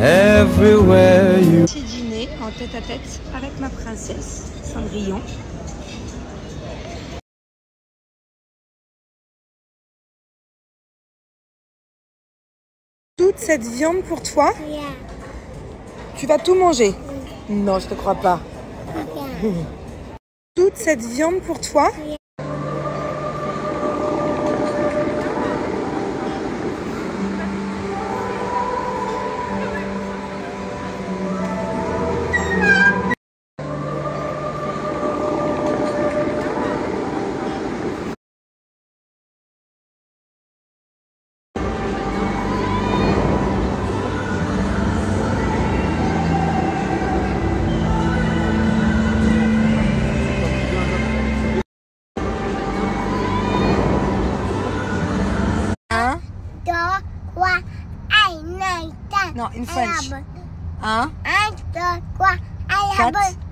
everywhere you. Petit dîner en tête-à-tête avec ma princesse Cendrillon. Toute cette viande pour toi? Yeah. Tu vas tout manger? Non, je te crois pas. Yeah. Toute cette viande pour toi? Non, in French. 1, 4.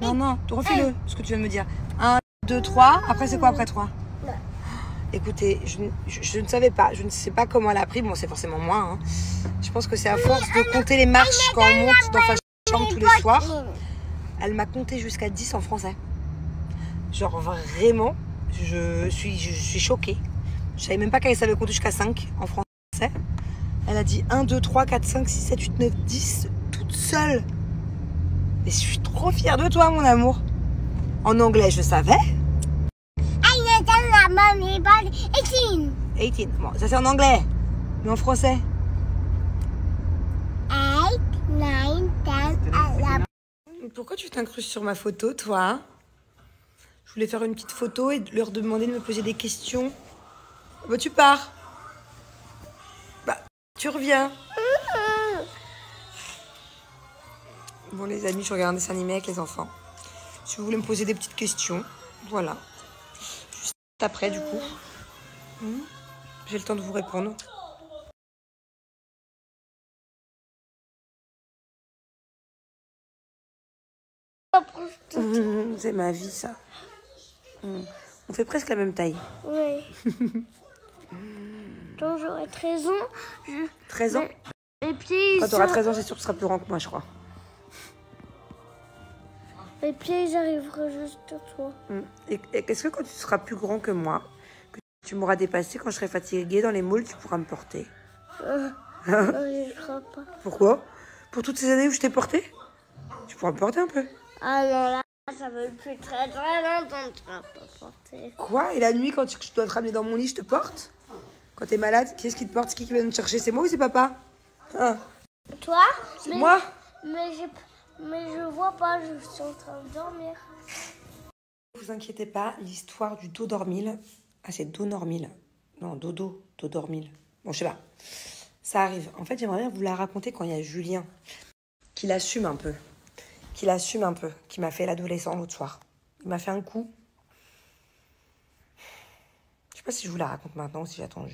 Non, non, refais-le, ce que tu viens de me dire. 1, 2, 3. Après, c'est quoi après 3? Écoutez, je ne savais pas. Je ne sais pas comment elle a appris. Bon, c'est forcément moi. Hein. Je pense que c'est à force de compter les marches quand on monte dans sa chambre tous les soirs. Elle m'a compté jusqu'à 10 en français. Genre, vraiment, je suis choquée. Je savais même pas qu'elle savait compter jusqu'à 5 en français. Elle a dit 1, 2, 3, 4, 5, 6, 7, 8, 9, 10, toute seule. Et je suis trop fière de toi, mon amour. En anglais, je savais. 18. Bon, ça c'est en anglais. Mais en français? 8, 9, 10, 11. Pourquoi tu t'incrustes sur ma photo, toi? Je voulais faire une petite photo et leur demander de me poser des questions. Bah, tu pars. Bah, tu reviens. Bon, les amis, je regarde un dessin animé avec les enfants. Si vous voulez me poser des petites questions, voilà. Juste après, du coup. J'ai le temps de vous répondre. C'est ma vie, ça. On fait presque la même taille. Oui. Quand j'aurai 13 ans, 13 ans? Et puis, Quand tu auras 13 ans, c'est sûr que tu seras plus grand que moi, je crois. Et puis, j'arriverai juste à toi. Et est-ce que quand tu seras plus grand que moi, que tu m'auras dépassé, quand je serai fatiguée dans les malls, tu pourras me porter? Je crois pas. Pourquoi? Pour toutes ces années où je t'ai porté? Tu pourras me porter un peu. Ah non, là, ça veut plus très longtemps que tu vas pas porter. Quoi? Et la nuit, quand je dois te ramener dans mon lit, je te porte? Quand t'es malade, qui est-ce qui te porte? C'est qui vient me chercher? C'est moi ou c'est papa? Toi? C'est moi? Mais je vois pas, je suis en train de dormir. Ne vous inquiétez pas, l'histoire du dos dormil. Ah, c'est dos normil. Non, dos dormil. Bon, je sais pas. Ça arrive. En fait, j'aimerais bien vous la raconter quand il y a Julien qui l'assume un peu. Qui m'a fait l'adolescent l'autre soir. Il m'a fait un coup. Je sais pas si je vous la raconte maintenant ou si j'attends.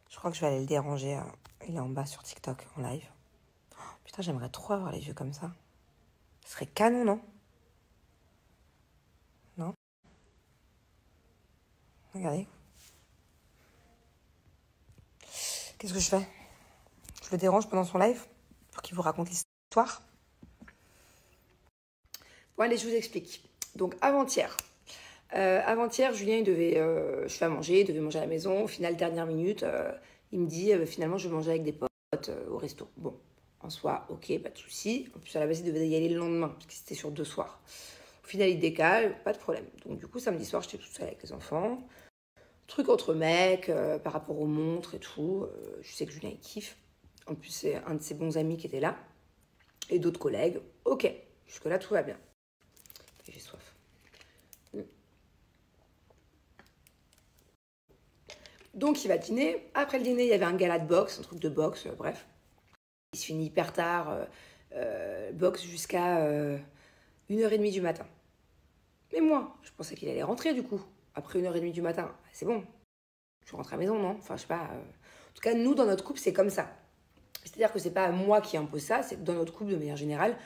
Je crois que je vais aller le déranger. Il est en bas sur TikTok, en live. Oh, putain, j'aimerais trop avoir les yeux comme ça. Ce serait canon, non? Non? Regardez. Qu'est-ce que je fais? Je le dérange pendant son live pour qu'il vous raconte l'histoire. Bon, allez, je vous explique. Donc, avant-hier, Julien, il devait, je fais à manger, il devait manger à la maison. Au final, dernière minute, il me dit, finalement, je vais manger avec des potes au resto. Bon, en soi, ok, pas de souci. En plus, à la base, il devait y aller le lendemain, parce que c'était sur 2 soirs. Au final, il décale, pas de problème. Donc, du coup, samedi soir, j'étais toute seule avec les enfants. Truc entre mecs, par rapport aux montres et tout. Je sais que Julien, il kiffe. En plus, c'est un de ses bons amis qui était là. Et d'autres collègues. Ok, jusque-là, tout va bien. J'ai soif. Donc, il va dîner. Après le dîner, il y avait un gala de boxe, un truc de boxe, bref. Il se finit hyper tard, boxe jusqu'à 1h30 du matin. Mais moi, je pensais qu'il allait rentrer, du coup. Après 1h30 du matin, c'est bon. Je rentre à la maison, non? Enfin, je sais pas. En tout cas, nous, dans notre couple, c'est comme ça. C'est-à-dire que c'est pas moi qui impose ça, c'est que dans notre couple, de manière générale,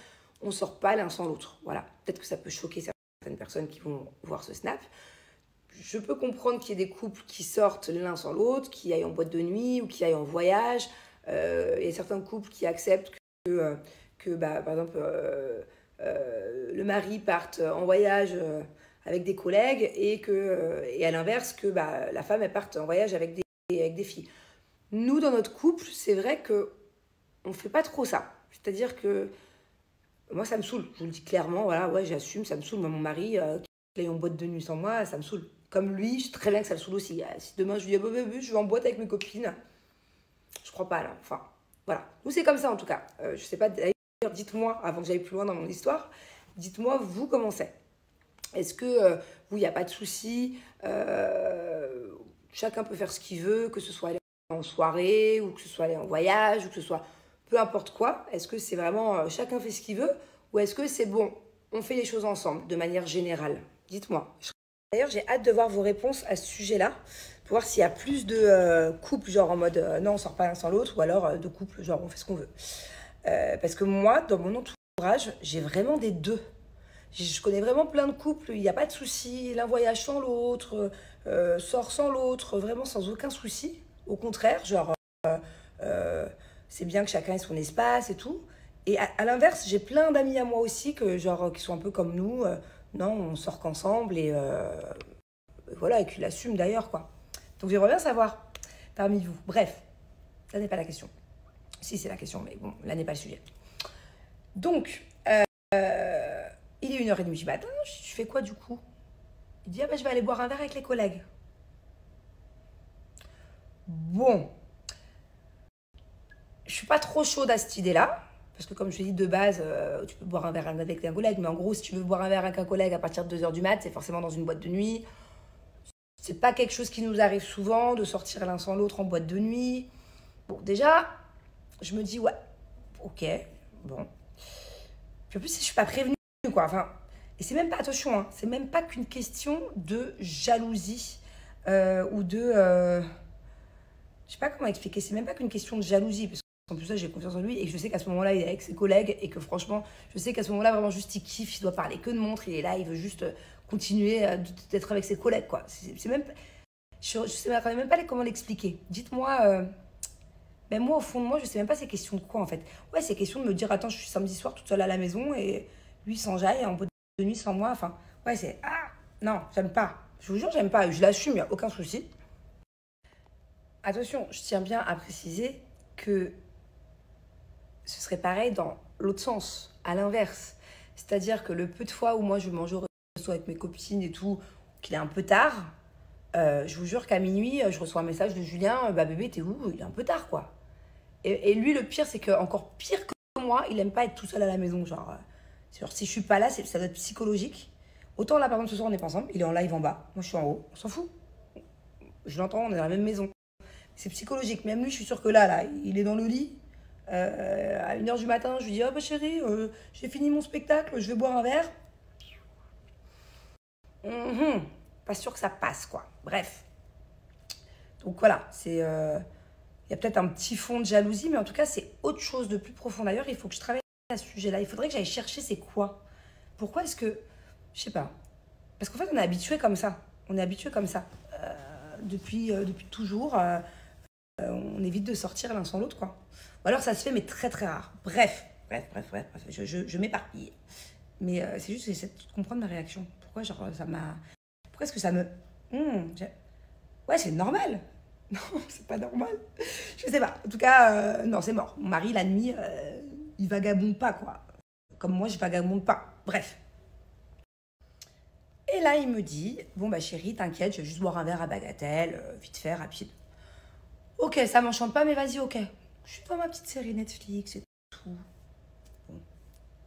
on sort pas l'un sans l'autre. Voilà. Peut-être que ça peut choquer certaines personnes qui vont voir ce snap. Je peux comprendre qu'il y ait des couples qui sortent l'un sans l'autre, qui aillent en boîte de nuit ou qui aillent en voyage, Il y a certains couples qui acceptent que bah, par exemple, le mari parte en voyage avec des collègues et à l'inverse, que bah, la femme, elle parte en voyage avec des filles. Nous, dans notre couple, c'est vrai qu'on ne fait pas trop ça. C'est-à-dire que moi, ça me saoule. Je vous le dis clairement, voilà, ouais, j'assume, ça me saoule. Moi, mon mari, qui est en boîte de nuit sans moi, ça me saoule. Comme lui, je sais très bien que ça le saoule aussi. Si demain, je lui dis, bah, je vais en boîte avec mes copines, je crois pas, là. Enfin, voilà. Nous, c'est comme ça, en tout cas. Je sais pas, d'ailleurs, dites-moi, avant que j'aille plus loin dans mon histoire, dites-moi, vous, comment c'est? Est-ce que vous, il n'y a pas de souci? Chacun peut faire ce qu'il veut, que ce soit aller en soirée, ou que ce soit aller en voyage, ou que ce soit peu importe quoi. Est-ce que c'est vraiment chacun fait ce qu'il veut, ou est-ce que c'est bon, on fait les choses ensemble, de manière générale? Dites-moi. D'ailleurs, j'ai hâte de voir vos réponses à ce sujet-là, pour voir s'il y a plus de couples, genre en mode non, on sort pas l'un sans l'autre, ou alors de couples, genre on fait ce qu'on veut. Parce que moi, dans mon entourage, j'ai vraiment des deux. Je connais vraiment plein de couples, il n'y a pas de souci, l'un voyage sans l'autre, sort sans l'autre, vraiment sans aucun souci. Au contraire, genre, c'est bien que chacun ait son espace et tout. Et à l'inverse, j'ai plein d'amis à moi aussi que, genre, qui sont un peu comme nous. Non, on sort qu'ensemble et voilà, et qui l'assument d'ailleurs, quoi. Donc j'aimerais bien savoir parmi vous. Bref, ça n'est pas la question. Si, c'est la question, mais bon, là n'est pas le sujet. Donc, il est 1h30 du matin, je fais quoi du coup? Il dit, ah ben je vais aller boire un verre avec les collègues. Bon, je suis pas trop chaude à cette idée-là, parce que comme je l'ai dit de base, tu peux boire un verre avec un collègue, mais en gros, si tu veux boire un verre avec un collègue à partir de 2h du mat, c'est forcément dans une boîte de nuit. C'est pas quelque chose qui nous arrive souvent, de sortir l'un sans l'autre en boîte de nuit. Bon, déjà, je me dis, ouais, ok, bon. Puis en plus, je suis pas prévenue, quoi. Enfin, et c'est même pas, attention, hein, c'est même pas qu'une question de jalousie ou de... je sais pas comment expliquer, c'est même pas qu'une question de jalousie, parce qu'en plus, là, j'ai confiance en lui et je sais qu'à ce moment-là, il est avec ses collègues et que franchement, je sais qu'à ce moment-là, vraiment, juste, il kiffe, il doit parler que de montre, il est là, il veut juste continuer d'être avec ses collègues, quoi. C'est même... Je sais même pas comment l'expliquer. Dites-moi... Ben moi, au fond de moi, je sais même pas c'est question de quoi, en fait. Ouais, c'est question de me dire, attends, je suis samedi soir toute seule à la maison et lui s'enjaille en boîte de nuit sans moi. Enfin, ouais, c'est... Ah, non, j'aime pas. Je vous jure, j'aime pas. Je l'assume, il n'y a aucun souci. Attention, je tiens bien à préciser que ce serait pareil dans l'autre sens, à l'inverse. C'est-à-dire que le peu de fois où moi, je mange au resto avec mes copines et tout, qu'il est un peu tard, je vous jure qu'à minuit, je reçois un message de Julien, bah bébé, t'es où? Il est un peu tard, quoi. Et lui, le pire, c'est que encore pire que moi, il aime pas être tout seul à la maison. Genre si je suis pas là, ça doit être psychologique. Autant là, par exemple, ce soir, on n'est pas ensemble. Il est en live en bas. Moi, je suis en haut. On s'en fout. Je l'entends, on est dans la même maison. C'est psychologique. Même lui, je suis sûre que là, il est dans le lit. À 1h du matin, je lui dis, oh bah chérie, j'ai fini mon spectacle, je vais boire un verre. Pas sûr que ça passe, quoi. Bref. Donc voilà, c'est... il y a peut-être un petit fond de jalousie, mais en tout cas, c'est autre chose de plus profond. D'ailleurs, il faut que je travaille à ce sujet-là. Il faudrait que j'aille chercher c'est quoi. Pourquoi est-ce que... Je sais pas. Parce qu'en fait, on est habitué comme ça. On est habitué comme ça. Depuis toujours, on évite de sortir l'un sans l'autre, quoi. Ou alors, ça se fait, mais très, très rare. Bref. Je m'éparpille. Mais c'est juste que j'essaie de comprendre ma réaction. Pourquoi, genre, ça m'a... Pourquoi est-ce que ça me... Ouais, c'est normal. Non, c'est pas normal. Je sais pas. En tout cas, non, c'est mort. Mon mari, la nuit, il vagabonde pas, quoi. Comme moi, je vagabonde pas. Bref. Et là, il me dit, bon, bah chérie, t'inquiète, je vais juste boire un verre à bagatelle, vite fait, rapide. Ok, ça m'enchante pas, mais vas-y, ok. Je suis devant ma petite série Netflix et tout. Bon,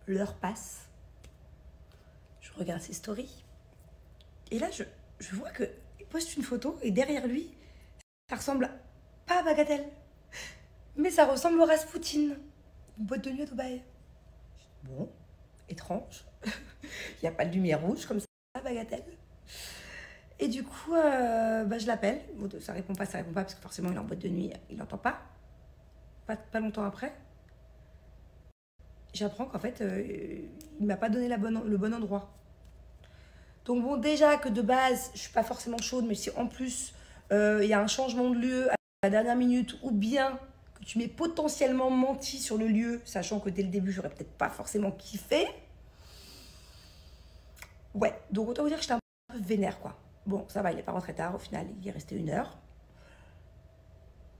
l'heure passe. Je regarde ses stories. Et là, je vois qu'il poste une photo et derrière lui, ça ressemble pas à Bagatelle, mais ça ressemble au Rasputin, une boîte de nuit à Dubaï. Bon, étrange. Il n'y a pas de lumière rouge comme ça à Bagatelle. Et du coup, bah, je l'appelle. Bon, ça répond pas, parce que forcément, il est en boîte de nuit, il n'entend pas. Pas longtemps après, j'apprends qu'en fait, il m'a pas donné le bon endroit. Donc bon, déjà que de base, je suis pas forcément chaude, mais si en plus... il y a un changement de lieu à la dernière minute, ou bien que tu m'aies potentiellement menti sur le lieu, sachant que dès le début, j'aurais peut-être pas forcément kiffé. Ouais, donc autant vous dire que j'étais un peu vénère, quoi. Bon, ça va, il n'est pas rentré tard, au final, il est resté 1 heure.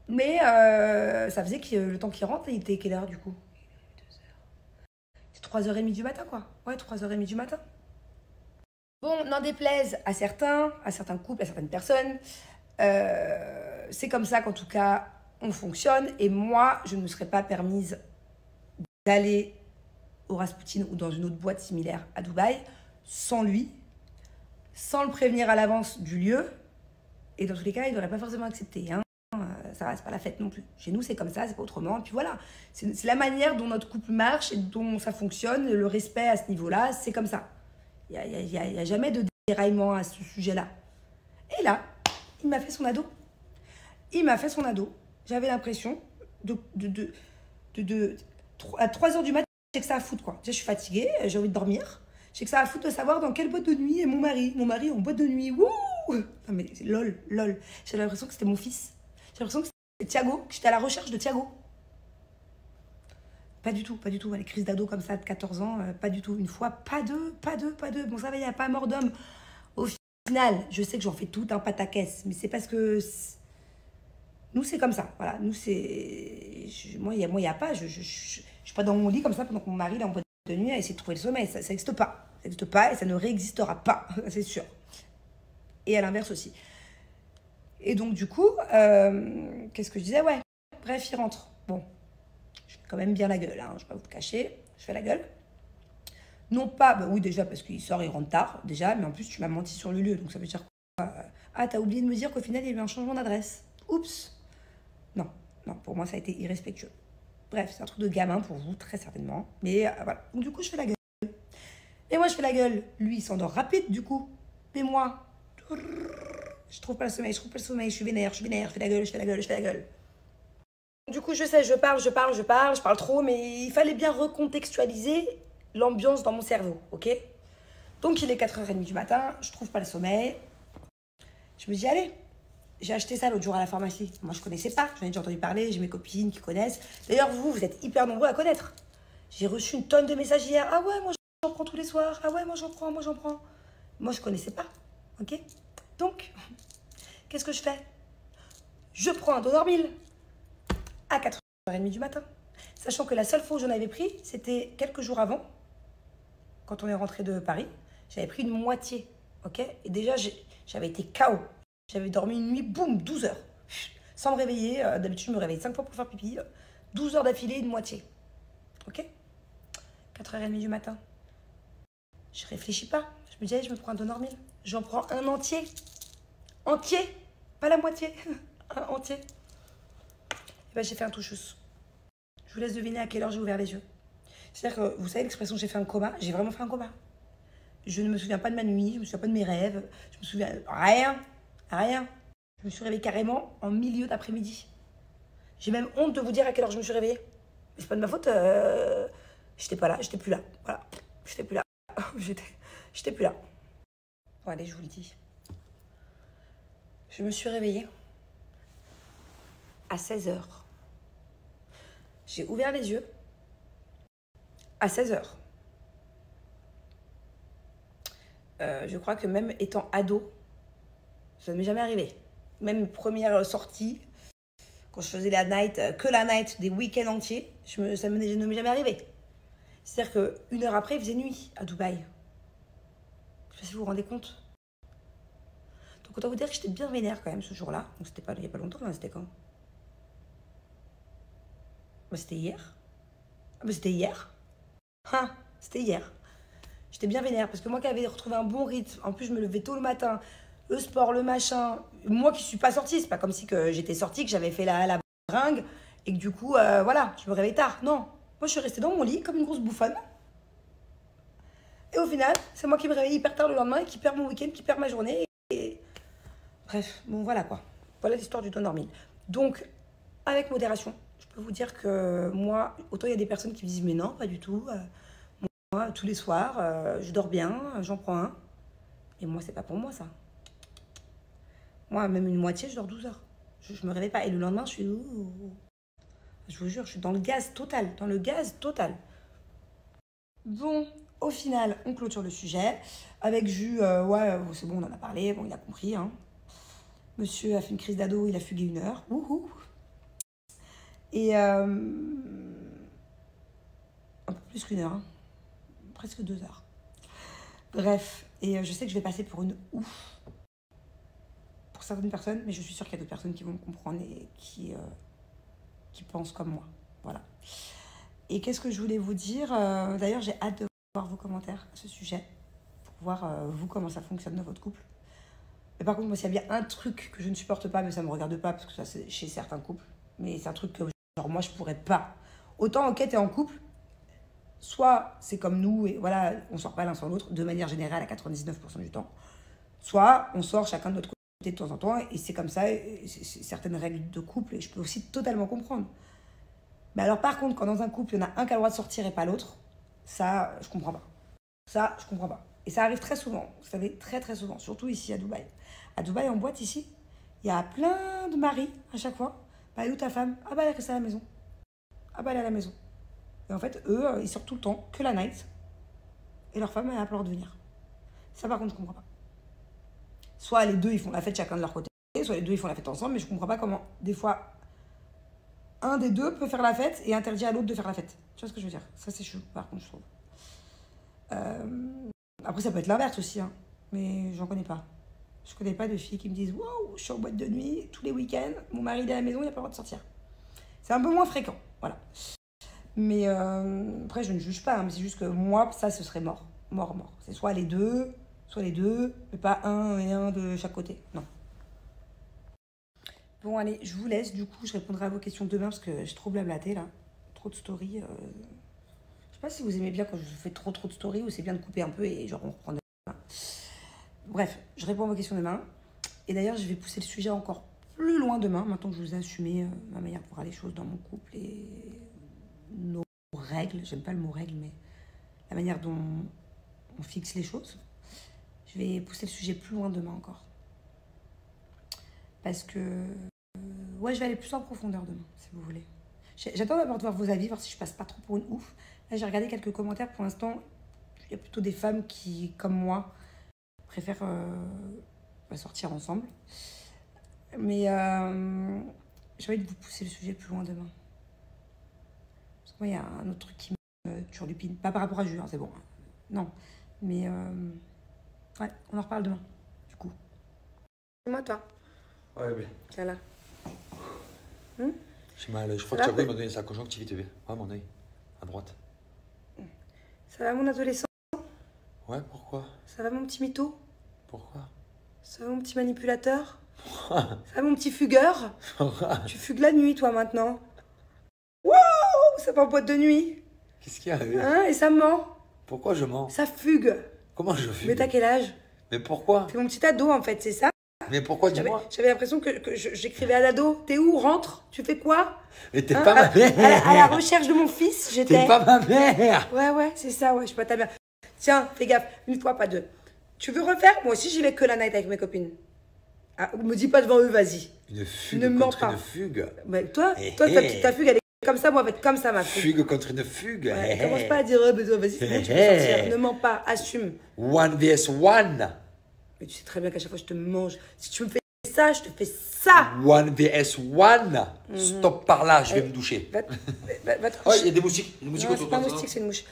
Mais ça faisait que le temps qu'il rentre, il était quelle heure, du coup? 3h30 du matin, quoi. Ouais, 3h30 du matin. Bon, n'en déplaise à certains couples, à certaines personnes, c'est comme ça qu'en tout cas, on fonctionne. Et moi, je ne me serais pas permise d'aller au Rasputin ou dans une autre boîte similaire à Dubaï sans lui, sans le prévenir à l'avance du lieu. Et dans tous les cas, il n'aurait pas forcément accepté. Hein. Ça reste pas la fête non plus. Chez nous, c'est comme ça, c'est pas autrement. Et puis voilà, c'est la manière dont notre couple marche et dont ça fonctionne. Le respect à ce niveau-là, c'est comme ça. Il n'y a jamais de déraillement à ce sujet-là. Et là, il m'a fait son ado. Il m'a fait son ado. J'avais l'impression à 3h du matin, j'ai que ça à foutre, quoi. Déjà, je suis fatiguée, j'ai envie de dormir. J'ai que ça à foutre de savoir dans quelle boîte de nuit est mon mari. Mon mari en boîte de nuit. Wouh! Non mais lol. J'ai l'impression que c'était mon fils. J'ai l'impression que c'était Thiago, que j'étais à la recherche de Thiago. Pas du tout. Les crises d'ado comme ça de 14 ans, pas du tout. Une fois, pas deux. Bon, ça va, il n'y a pas mort d'homme. Au final, je sais que j'en fais tout un pataquès, mais c'est parce que nous, c'est comme ça. Voilà, nous, c'est... Moi, il n'y a pas... Je suis pas dans mon lit comme ça pendant que mon mari est en boîte de nuit à essayer de trouver le sommeil. Ça n'existe pas. Ça n'existe pas et ça ne réexistera pas, c'est sûr. Et à l'inverse aussi. Et donc, du coup, qu'est-ce que je disais? Ouais, bref, il rentre. Bon, je fais quand même bien la gueule, hein, je ne vais pas vous le cacher. Je fais la gueule. Non pas, bah oui, déjà, parce qu'il sort, il rentre tard, déjà, mais en plus, tu m'as menti sur le lieu. Donc, ça veut dire quoi? Ah, t'as oublié de me dire qu'au final, il y a eu un changement d'adresse. Oups. Non, pour moi, ça a été irrespectueux. Bref, c'est un truc de gamin pour vous, très certainement. Mais voilà. Donc, du coup, je fais la gueule. Et moi, je fais la gueule. Lui, il s'endort rapide, du coup. Mais moi, je trouve pas le sommeil, je suis vénère, je fais la gueule. Du coup, je sais, je parle trop, mais il fallait bien recontextualiser l'ambiance dans mon cerveau, ok? Donc, il est 4h30 du matin, je trouve pas le sommeil. Je me dis, allez, j'ai acheté ça l'autre jour à la pharmacie. Moi, je connaissais pas, j'en ai déjà entendu parler, j'ai mes copines qui connaissent. D'ailleurs, vous êtes hyper nombreux à connaître. J'ai reçu une tonne de messages hier. Ah ouais, moi, j'en prends tous les soirs. Ah ouais, moi, j'en prends. Moi, je connaissais pas, ok? Donc, qu'est-ce que je fais? Je prends un Donormil à 4h30 du matin. Sachant que la seule fois où j'en avais pris, c'était quelques jours avant, quand on est rentré de Paris. J'avais pris une moitié, ok? Et déjà, j'avais été KO. J'avais dormi une nuit, boum, 12 heures. Sans me réveiller. D'habitude, je me réveille 5 fois pour faire pipi. 12 heures d'affilée, une moitié. Ok? 4h30 du matin. Je réfléchis pas. Je me dis, allez, je me prends un Donormil. J'en prends un entier. Entier, pas la moitié. Un entier. Et ben, j'ai fait un touchous. Je vous laisse deviner à quelle heure j'ai ouvert les yeux. C'est-à-dire que, vous savez l'expression j'ai fait un coma? J'ai vraiment fait un coma. Je ne me souviens pas de ma nuit, je ne me souviens pas de mes rêves, je me souviens rien. Je me suis réveillée carrément en milieu d'après-midi. J'ai même honte de vous dire à quelle heure je me suis réveillée. Mais c'est pas de ma faute, j'étais pas là, j'étais plus là. Voilà, j'étais plus là. j'étais plus là. Bon, allez, je vous le dis. Je me suis réveillée à 16h. J'ai ouvert les yeux à 16h. Je crois que même étant ado, ça ne m'est jamais arrivé. Même première sortie, quand je faisais la night, que la night des week-ends entiers, ça ne m'est jamais arrivé. C'est-à-dire qu'une heure après, il faisait nuit à Dubaï. Je ne sais pas si vous vous rendez compte. Donc autant vous dire que j'étais bien vénère quand même ce jour-là. Donc c'était pas il n'y a pas longtemps, hein, c'était quand? Bah, c'était hier. Ah, bah, c'était hier. Hein, c'était hier. J'étais bien vénère parce que moi qui avais retrouvé un bon rythme, en plus je me levais tôt le matin, le sport, le machin. Moi qui suis pas sortie, c'est pas comme si que j'étais sortie, que j'avais fait la bringue et que du coup, voilà, je me réveille tard. Non, moi je suis restée dans mon lit comme une grosse bouffonne. Et au final, c'est moi qui me réveille hyper tard le lendemain et qui perd mon week-end, qui perd ma journée. Et... Bref, bon voilà quoi. Voilà l'histoire du Donormil. Donc, avec modération, je peux vous dire que moi, autant il y a des personnes qui me disent mais non, pas du tout. Moi, tous les soirs, je dors bien, j'en prends un. Et moi, c'est pas pour moi, ça. Moi, même une moitié, je dors 12 heures. Je me réveille pas. Et le lendemain, je suis... Je vous jure, je suis dans le gaz total. Dans le gaz total. Bon, au final, on clôture le sujet. Avec Jus, ouais, c'est bon, on en a parlé. Bon, il a compris. Hein. Monsieur a fait une crise d'ado, il a fugué 1 heure. Wouhou. Et un peu plus qu'1 heure. Hein. Presque 2 heures. Bref, et je sais que je vais passer pour une ouf pour certaines personnes, mais je suis sûre qu'il y a d'autres personnes qui vont me comprendre et qui pensent comme moi. Voilà. Et qu'est-ce que je voulais vous dire? D'ailleurs, j'ai hâte de voir vos commentaires à ce sujet, pour voir vous comment ça fonctionne dans votre couple. Mais par contre, moi, s'il y a bien un truc que je ne supporte pas, mais ça ne me regarde pas, parce que ça, c'est chez certains couples, mais c'est un truc que genre, moi, je pourrais pas. Autant, ok, t'es en couple, soit c'est comme nous, et voilà, on sort pas l'un sans l'autre, de manière générale à 99% du temps, soit on sort chacun de notre côté de temps en temps, et c'est comme ça, c'est certaines règles de couple, et je peux aussi totalement comprendre. Mais alors par contre, quand dans un couple, il y en a un qui a le droit de sortir et pas l'autre, ça, je comprends pas. Ça, je comprends pas. Et ça arrive très souvent, vous savez, très très souvent, surtout ici à Dubaï. À Dubaï, en boîte, ici, il y a plein de maris à chaque fois. Bah, elle est où ta femme? Ah bah, elle est restée à la maison. Ah bah, elle est à la maison. Et en fait, eux, ils sortent tout le temps, que la night. Et leur femme, elle a peur de venir. Ça, par contre, je comprends pas. Soit les deux, ils font la fête chacun de leur côté, soit les deux, ils font la fête ensemble, mais je comprends pas comment, des fois, un des deux peut faire la fête et interdire à l'autre de faire la fête. Tu vois ce que je veux dire? Ça, c'est chelou, par contre, je trouve. Après, ça peut être l'inverse aussi, hein, mais j'en connais pas. Je connais pas de filles qui me disent « Wow, je suis en boîte de nuit tous les week-ends, mon mari est à la maison, il n'a pas le droit de sortir. » C'est un peu moins fréquent, voilà. Mais après, je ne juge pas, hein, mais c'est juste que moi, ça, ce serait mort. Mort, mort. C'est soit les deux, mais pas un et un de chaque côté. Non. Bon, allez, je vous laisse. Du coup, je répondrai à vos questions demain parce que j'ai trop blablaté, là. Trop de stories. Je sais pas si vous aimez bien quand je fais trop de stories ou c'est bien de couper un peu et genre on reprend demain. Bref, je réponds à vos questions demain. Et d'ailleurs, je vais pousser le sujet encore plus loin demain, maintenant que je vous ai assumé ma manière de voir les choses dans mon couple et nos règles. J'aime pas le mot règle, mais la manière dont on fixe les choses. Je vais pousser le sujet plus loin demain encore. Parce que... ouais, je vais aller plus en profondeur demain, si vous voulez. J'attends d'abord de voir vos avis, voir si je passe pas trop pour une ouf. Là, j'ai regardé quelques commentaires. Pour l'instant, il y a plutôt des femmes qui, comme moi, préfèrent sortir ensemble. Mais j'ai envie de vous pousser le sujet plus loin demain. Parce que moi, il y a un autre truc qui me turlupine. Pas par rapport à Julien, c'est bon. Non, mais ouais, on en reparle demain, du coup. Moi, toi. Ouais, oui. Tiens là. J'ai mal. Je crois que Thiago m'a donné sa conjonctivite. Ouais, mon œil. À droite. Ça va, mon adolescent? Ouais, pourquoi? Ça va, mon petit mytho? Pourquoi? Ça va, mon petit manipulateur? Ça va, mon petit fugueur? Tu fugues la nuit, toi, maintenant. Wow! Ça va en boîte de nuit. Qu'est-ce qu'il y a? Hein? Et ça ment. Pourquoi je mens? Ça fugue. Comment je fugue? Mais t'as quel âge? Mais pourquoi? T'es mon petit ado, en fait, c'est ça? Mais pourquoi, dis-moi? J'avais l'impression que j'écrivais à l'ado. T'es où? Rentre? Tu fais quoi? Mais t'es pas ma mère! À la recherche de mon fils, j'étais... T'es pas ma mère! Ouais, c'est ça, ouais, je suis pas ta mère. Tiens, fais gaffe, une fois, pas deux. Tu veux refaire? Moi aussi, j'y vais que la night avec mes copines. Ah, me dis pas devant eux, vas-y. Une fugue ne mens contre pas. une fugue. Mais toi, ta fugue, elle est comme ça, moi, elle va être comme ça, ma fugue. Fugue contre une fugue. Ouais, commence pas à dire, oh, vas-y, c'est bon, tu peux sortir. Ne mens pas, assume. 1vs1. Mais tu sais très bien qu'à chaque fois, je te mange. Si tu me fais ça, je te fais ça. 1vs1. Stop par là, je vais me doucher. Va te coucher. Oh, il y a des moustiques. Des moustiques Non, autour c'est pas un de moustique, c'est une mouche.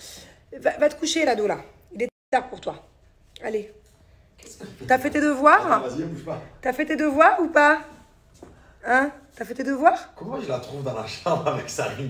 Va te coucher, l'ado, là. Il est tard pour toi. Allez. T'as fait tes devoirs? Vas-y, bouge pas. T'as fait tes devoirs ou pas? Hein? T'as fait tes devoirs? Comment je la trouve dans la chambre avec sa ring